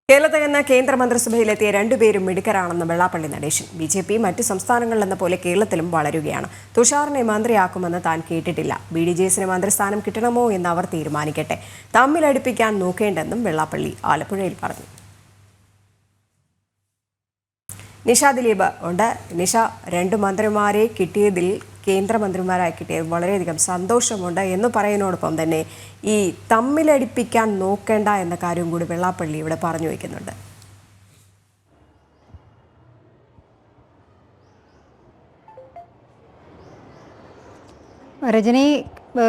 കേരളത്തിൽ കേന്ദ്രമന്ത്രിസഭയിലെത്തിയ രണ്ടുപേരും മിടുക്കരാണെന്ന് വെള്ളാപ്പള്ളി നടേശൻ. ബിജെപി മറ്റു സംസ്ഥാനങ്ങളിലെന്ന പോലെ കേരളത്തിലും വളരുകയാണ്. തുഷാറിനെ മന്ത്രിയാക്കുമെന്ന് താൻ കേട്ടിട്ടില്ല. BDJസിന് മന്ത്രിസ്ഥാനം കിട്ടണമോ എന്ന് അവർ തീരുമാനിക്കട്ടെ. തമ്മിലടിപ്പിക്കാൻ നോക്കേണ്ടെന്നും വെള്ളാപ്പള്ളി ആലപ്പുഴയിൽ പറഞ്ഞു. നിഷ ദിലീപ് ഉണ്ട്. നിഷ, രണ്ടു മന്ത്രിമാരെ കിട്ടിയതിൽ കേന്ദ്രമന്ത്രിമാരായി കിട്ടിയത് വളരെയധികം സന്തോഷമുണ്ട് എന്ന് പറയുന്നതോടൊപ്പം തന്നെ ഈ തമ്മിലടിപ്പിക്കാൻ നോക്കേണ്ട എന്ന കാര്യം കൂടി വെള്ളാപ്പള്ളി ഇവിടെ പറഞ്ഞു വയ്ക്കുന്നുണ്ട്. രജനി,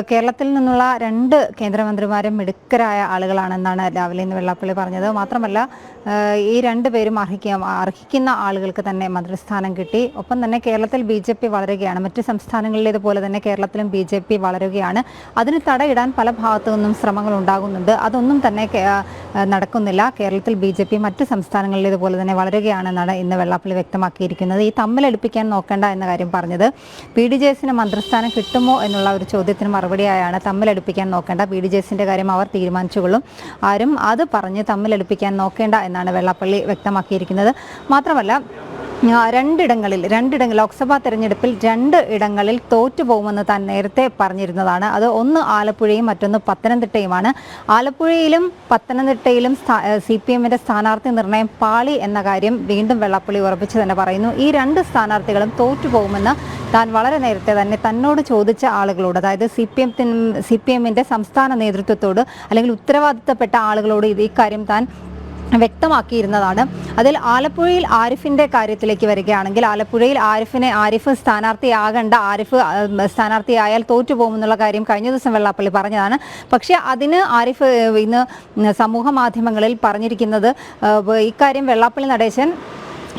കേരളത്തിൽ നിന്നുള്ള രണ്ട് കേന്ദ്രമന്ത്രിമാരും മിടുക്കരായ ആളുകളാണെന്നാണ് രാവിലെ ഇന്ന് വെള്ളാപ്പള്ളി പറഞ്ഞത്. മാത്രമല്ല, ഈ രണ്ടുപേരും അർഹിക്കുന്ന ആളുകൾക്ക് തന്നെ മന്ത്രിസ്ഥാനം കിട്ടി. ഒപ്പം തന്നെ കേരളത്തിൽ BJP വളരുകയാണ്. മറ്റ് സംസ്ഥാനങ്ങളിലേതുപോലെ തന്നെ കേരളത്തിലും BJP വളരുകയാണ്. അതിന് തടയിടാൻ പല ഭാഗത്തു നിന്നും ശ്രമങ്ങൾ ഉണ്ടാകുന്നുണ്ട്. അതൊന്നും തന്നെ നടക്കുന്നില്ല. കേരളത്തിൽ BJP മറ്റ് സംസ്ഥാനങ്ങളിലേതുപോലെ തന്നെ വളരുകയാണെന്നാണ് ഇന്ന് വെള്ളാപ്പള്ളി വ്യക്തമാക്കിയിരിക്കുന്നത്. ഈ തമ്മിലടിപ്പിക്കാൻ നോക്കേണ്ട എന്ന കാര്യം പറഞ്ഞത് BDJസിന് മന്ത്രിസ്ഥാനം കിട്ടുമോ എന്നുള്ള ഒരു ചോദ്യത്തിന് മറുപടിയായാണ് തമ്മിലടുപ്പിക്കാൻ നോക്കേണ്ട, BDJസിന്റെ കാര്യം അവർ തീരുമാനിച്ചുകൊള്ളും, ആരും അത് പറഞ്ഞ് തമ്മിലടുപ്പിക്കാൻ നോക്കേണ്ട എന്നാണ് വെള്ളാപ്പള്ളി വ്യക്തമാക്കിയിരിക്കുന്നത്. മാത്രമല്ല, രണ്ടിടങ്ങളിൽ ലോക്സഭാ തെരഞ്ഞെടുപ്പിൽ 2 ഇടങ്ങളിൽ തോറ്റുപോകുമെന്ന് താൻ നേരത്തെ പറഞ്ഞിരുന്നതാണ്. അത് ഒന്ന് ആലപ്പുഴയും മറ്റൊന്ന് പത്തനംതിട്ടയുമാണ്. ആലപ്പുഴയിലും പത്തനംതിട്ടയിലും CPMന്റെ സ്ഥാനാർത്ഥി നിർണയം പാളി എന്ന കാര്യം വീണ്ടും വെള്ളാപ്പള്ളി ഉറപ്പിച്ചു തന്നെ പറയുന്നു. ഈ 2 സ്ഥാനാർത്ഥികളും തോറ്റുപോകുമെന്ന് താൻ വളരെ നേരത്തെ തന്നെ തന്നോട് ചോദിച്ച ആളുകളോട്, അതായത് CPMന്റെ സംസ്ഥാന നേതൃത്വത്തോട് അല്ലെങ്കിൽ ഉത്തരവാദിത്തപ്പെട്ട ആളുകളോട് ഇക്കാര്യം താൻ വ്യക്തമാക്കിയിരുന്നതാണ്. അതിൽ ആലപ്പുഴയിൽ ആരിഫിന്റെ കാര്യത്തിലേക്ക് വരികയാണെങ്കിൽ, ആലപ്പുഴയിൽ ആരിഫ് സ്ഥാനാർത്ഥിയാകേണ്ട, ആരിഫ് സ്ഥാനാർത്ഥിയായാൽ തോറ്റുപോകുമെന്നുള്ള കാര്യം കഴിഞ്ഞ ദിവസം വെള്ളാപ്പള്ളി പറഞ്ഞതാണ്. പക്ഷേ അതിന് ആരിഫ് ഇന്ന് സമൂഹ മാധ്യമങ്ങളിൽ പറഞ്ഞിരിക്കുന്നത്, ഇക്കാര്യം വെള്ളാപ്പള്ളി നടേശൻ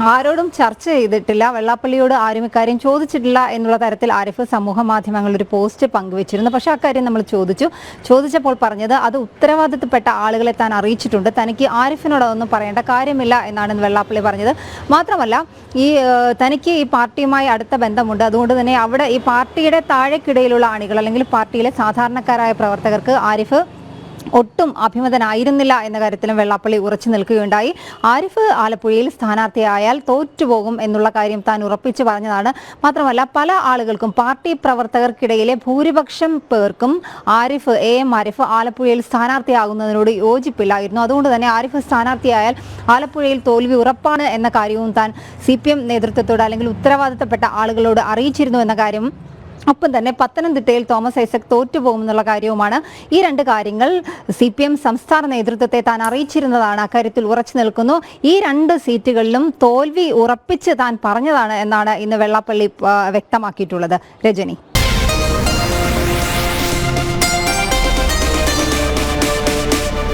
ആരോടും ചർച്ച ചെയ്തിട്ടില്ല, വെള്ളാപ്പള്ളിയോട് ആരും ഇക്കാര്യം ചോദിച്ചിട്ടില്ല എന്നുള്ള തരത്തിൽ ആരിഫ് സമൂഹ മാധ്യമങ്ങളിൽ ഒരു പോസ്റ്റ് പങ്കുവച്ചിരുന്നു. പക്ഷേ അക്കാര്യം നമ്മൾ ചോദിച്ചപ്പോൾ പറഞ്ഞത് അത് ഉത്തരവാദിത്തപ്പെട്ട ആളുകളെ താൻ അറിയിച്ചിട്ടുണ്ട്, തനിക്ക് ആരിഫിനോടൊന്നും പറയേണ്ട കാര്യമില്ല എന്നാണ് വെള്ളാപ്പള്ളി പറഞ്ഞത്. മാത്രമല്ല, തനിക്ക് ഈ പാർട്ടിയുമായി അടുത്ത ബന്ധമുണ്ട്, അതുകൊണ്ട് തന്നെ അവിടെ ഈ പാർട്ടിയുടെ താഴേക്കിടയിലുള്ള അണികൾ അല്ലെങ്കിൽ പാർട്ടിയിലെ സാധാരണക്കാരായ പ്രവർത്തകർക്ക് ആരിഫ് ഒട്ടും അഭിമതനായിരുന്നില്ല എന്ന കാര്യത്തിലും വെള്ളാപ്പള്ളി ഉറച്ചു നിൽക്കുകയുണ്ടായി. ആരിഫ് ആലപ്പുഴയിൽ സ്ഥാനാർത്ഥിയായാൽ തോറ്റുപോകും എന്നുള്ള കാര്യം താൻ ഉറപ്പിച്ചു പറഞ്ഞതാണ്. മാത്രമല്ല, പല ആളുകൾക്കും, പാർട്ടി പ്രവർത്തകർക്കിടയിലെ ഭൂരിപക്ഷം പേർക്കും AM ആരിഫ് ആലപ്പുഴയിൽ സ്ഥാനാർത്ഥിയാകുന്നതിനോട് യോജിപ്പില്ലായിരുന്നു. അതുകൊണ്ട് തന്നെ ആരിഫ് സ്ഥാനാർത്ഥിയായാൽ ആലപ്പുഴയിൽ തോൽവി ഉറപ്പാണ് എന്ന കാര്യവും താൻ CPM നേതൃത്വത്തോട് അല്ലെങ്കിൽ ഉത്തരവാദിത്തപ്പെട്ട ആളുകളോട് അറിയിച്ചിരുന്നു എന്ന കാര്യം, ഒപ്പം തന്നെ പത്തനംതിട്ടയിൽ തോമസ് ഐസക് തോറ്റുപോകുമെന്നുള്ള കാര്യവുമാണ്. ഈ 2 കാര്യങ്ങൾ CPM സംസ്ഥാന നേതൃത്വത്തെ താൻ അറിയിച്ചിരുന്നതാണ്. അക്കാര്യത്തിൽ ഉറച്ചു നിൽക്കുന്നു. ഈ 2 സീറ്റുകളിലും തോൽവി ഉറപ്പിച്ച് താൻ പറഞ്ഞതാണ് എന്നാണ് ഇന്ന് വെള്ളാപ്പള്ളി വ്യക്തമാക്കിയിട്ടുള്ളത്. രജനി.